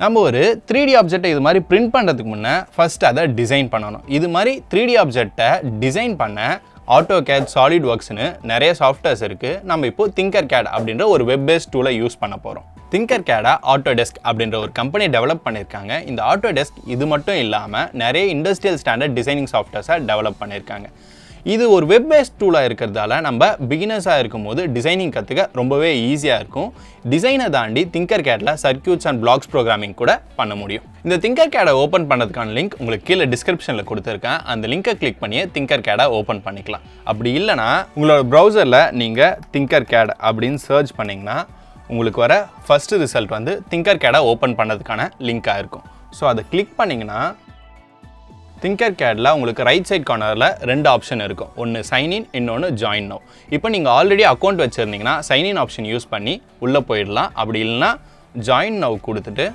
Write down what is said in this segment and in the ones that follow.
நம்ம ஒரு 3D ஆப்ஜெக்ட்டை இது மாதிரி பிரிண்ட் பண்ணுறதுக்கு முன்னே ஃபர்ஸ்ட் அதை டிசைன் பண்ணணும். இது மாதிரி 3D ஆப்ஜெக்ட்டை டிசைன் பண்ண AutoCAD, SolidWorksனு நிறைய சாஃப்ட்வேர்ஸ் இருக்குது. நம்ம இப்போ Tinkercad அப்படின்ற ஒரு வெப் பேஸ்ட் டூலை யூஸ் பண்ண போகிறோம். Tinkercad Autodesk அப்படின்ற ஒரு கம்பெனி டெவலப் பண்ணியிருக்காங்க. இந்த Autodesk இது மட்டும் இல்லாமல் நிறைய இண்டஸ்ட்ரியல் ஸ்டாண்டர்ட் டிசைனிங் சாஃப்ட்வேர்ஸை டெவலப் பண்ணியிருக்காங்க. இது ஒரு வெப் பேஸ்ட் டூலாக இருக்கிறதால நம்ம பிகினர்ஸாக இருக்கும்போது டிசைனிங் கற்றுக்க ரொம்பவே ஈஸியாக இருக்கும். டிசைனை தாண்டி Tinkercadல சர்க்யூட்ஸ் அண்ட் பிளாக்ஸ் ப்ரோக்ராமிங் கூட பண்ண முடியும். இந்த Tinkercadை ஓப்பன் பண்ணுறதுக்கான லிங்க் உங்களுக்கு கீழே டிஸ்கிரிப்ஷனில் கொடுத்துருக்கேன். அந்த லிங்கை கிளிக் பண்ணியே Tinkercadை ஓப்பன் பண்ணிக்கலாம். அப்படி இல்லைனா உங்களோட ப்ரௌசரில் நீங்கள் Tinkercad அப்படின்னு சர்ச் பண்ணிங்கன்னா உங்களுக்கு வர ஃபர்ஸ்ட் ரிசல்ட் வந்து Tinkercadை ஓப்பன் பண்ணுறதுக்கான லிங்காக இருக்கும். ஸோ அதை கிளிக் பண்ணிங்கன்னா Tinkercadல உங்களுக்கு ரைட் சைட் கார்னரில் 2 ஆப்ஷன் இருக்கும். ஒன்று சைன்இன், இன்னொன்று ஜாயின் நவ். இப்போ நீங்கள் ஆல்ரெடி அக்கௌண்ட் வச்சுருந்தீங்கன்னா சைன்இன் ஆப்ஷன் யூஸ் பண்ணி உள்ளே போயிடலாம். அப்படி இல்லைனா ஜாயின் நவ் கொடுத்துட்டு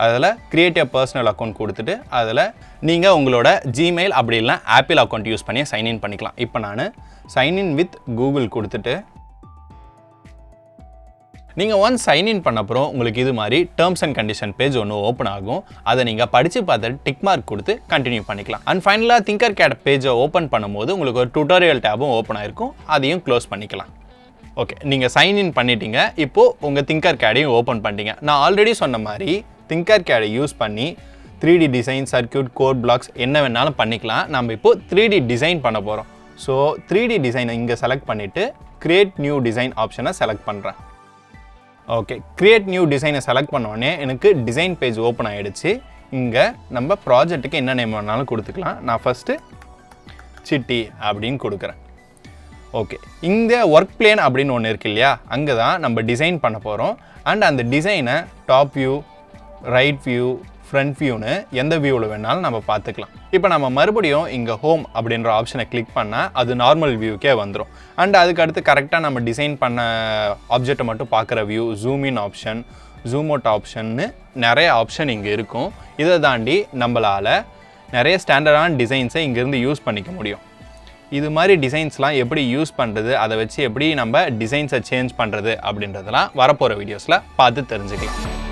அதில் கிரியேட் எ பர்சனல் அக்கௌண்ட் கொடுத்துட்டு அதில் நீங்கள் உங்களோட ஜிமெயில் அப்படி இல்லைனா ஆப்பிள் அக்கௌண்ட் யூஸ் பண்ணி சைன்இன் பண்ணிக்கலாம். இப்போ நான் சைன்இன் வித் கூகுள் கொடுத்துட்டு நீங்கள் ஒன்ஸ் சைன்இன் பண்ண அப்புறம் உங்களுக்கு இது மாதிரி டேர்ம்ஸ் அண்ட் கண்டிஷன் பேஜ் ஒன்று ஓப்பன் ஆகும். அதை நீங்கள் படித்து பார்த்துட்டு டிக் மார்க் கொடுத்து கண்டினியூ பண்ணிக்கலாம். அண்ட் ஃபைனலாக Tinkercad பேஜை ஓப்பன் பண்ணும்போது உங்களுக்கு ஒரு டுட்டோரியல் டேபும் ஓப்பன் ஆகிருக்கும். அதையும் க்ளோஸ் பண்ணிக்கலாம். ஓகே, நீங்கள் சைன்இன் பண்ணிட்டீங்க. இப்போது உங்கள் Tinkercadஐயும் ஓப்பன் பண்ணிட்டீங்க. நான் ஆல்ரெடி சொன்ன மாதிரி Tinkercadஐ யூஸ் பண்ணி 3D design, circuit, code, blocks என்ன வேணாலும் பண்ணிக்கலாம். நம்ம இப்போது 3D டிசைன் பண்ண போகிறோம். ஸோ 3D டிசைனை இங்கே செலக்ட் பண்ணிவிட்டு கிரியேட் நியூ டிசைன் ஆப்ஷனை செலக்ட் பண்ணுறேன். ஓகே, கிரியேட் நியூ டிசைனை செலக்ட் பண்ணோடனே எனக்கு டிசைன் பேஜ் ஓப்பன் ஆகிடுச்சு. இங்கே நம்ம ப்ராஜெக்ட்டுக்கு என்ன நேம் வேணாலும் கொடுத்துக்கலாம். நான் ஃபஸ்ட்டு சிட்டி அப்படின்னு கொடுக்குறேன். ஓகே, இந்த ஒர்க் பிளேன் அப்படின்னு ஒன்று இருக்கு இல்லையா, அங்கே தான் நம்ம டிசைன் பண்ண போகிறோம். அண்ட் அந்த டிசைனை top view, right view, front வியூன்னு எந்த வியூவில் வேணாலும் நம்ம பார்த்துக்கலாம். இப்போ நம்ம மறுபடியும் இங்கே ஹோம் அப்படின்ற ஆப்ஷனை கிளிக் பண்ணால் அது நார்மல் வியூக்கே வந்துடும். அண்ட் அதுக்கடுத்து கரெக்டாக நம்ம டிசைன் பண்ண ஆப்ஜெக்டை மட்டும் பார்க்குற view, zoom in option, zoom out ஆப்ஷன்னு நிறைய ஆப்ஷன் இங்கே இருக்கும். இதை தாண்டி நம்மளால் நிறைய ஸ்டாண்டர்டான டிசைன்ஸை இங்கேருந்து யூஸ் பண்ணிக்க முடியும். இது மாதிரி டிசைன்ஸ்லாம் எப்படி யூஸ் பண்ணுறது, அதை வச்சு எப்படி நம்ம டிசைன்ஸை சேஞ்ச் பண்ணுறது அப்படின்றதெல்லாம் வரப்போகிற வீடியோஸில் பார்த்து தெரிஞ்சுக்கலாம்.